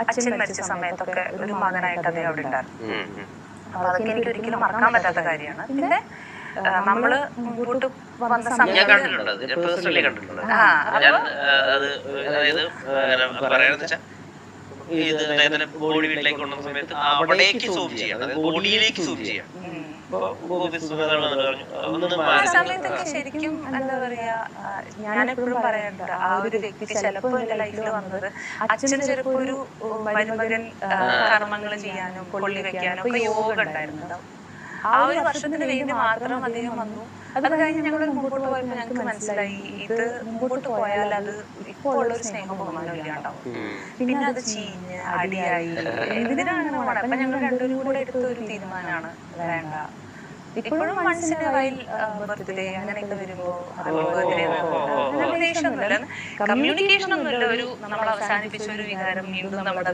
അച്ഛൻ മരിച്ച സമയത്തൊക്കെ ഒരു മകനായിട്ട് അദ്ദേഹം അവിടെ ഉണ്ടായിരുന്നു. അപ്പൊ അതൊക്കെ എനിക്ക് ഒരിക്കലും മറക്കാൻ പറ്റാത്ത കാര്യമാണ്. പിന്നെ നമ്മള് മുമ്പോട്ട് വന്ന സമയത്ത് ബോഡി വീട്ടിലേക്ക് കൊണ്ടുവന്ന സമയത്ത് അവിടേക്ക് സൂം ചെയ്യണം, ബോഡിയിലേക്ക് സൂം ചെയ്യാം. സമയത്തൊക്കെ ശരിക്കും എന്താ പറയാ, ഞാൻ എപ്പോഴും പറയാറുണ്ട്, ആ ഒരു വ്യക്തി ചിലപ്പോ എന്റെ ലൈഫിൽ വന്നത് അച്ഛന് ചിലപ്പോ ഒരു മരുമകൻ കർമ്മങ്ങൾ ചെയ്യാനും കൊള്ളി വെക്കാനും ഒക്കെ യോഗ ഉണ്ടായിരുന്നുണ്ടാവും. ആ ഒരു വർഷത്തിന് വേണ്ടി മാത്രം അദ്ദേഹം വന്നു. അത് കഴിഞ്ഞ് ഞങ്ങൾ മുമ്പോട്ട് പോയപ്പോൾ ഞങ്ങൾക്ക് മനസ്സിലായി, ഇത് മുമ്പോട്ട് പോയാൽ അത് ഇപ്പോൾ ഉള്ളൊരു സ്നേഹം ബഹുമാനം ഇല്ലാണ്ടാവും. പിന്നെ അത് ചീഞ്ഞ് അടിയായി എന്തിനാണ് പോണത്. അപ്പൊ ഞങ്ങൾ രണ്ടുപേരും കൂടെ എടുത്ത ഒരു തീരുമാനമാണ്, വേണ്ട. ഇപ്പോഴും മനസ്സിന് വയൽ ബർത്ത്ഡേ അങ്ങനെയൊക്കെ വരുമ്പോ ദേഷ്യമൊന്നുമില്ല, കമ്മ്യൂണിക്കേഷൻ ഒന്നുമില്ല, ഒരു നമ്മൾ അവസാനിപ്പിച്ച ഒരു വികാരം വീണ്ടും നമ്മുടെ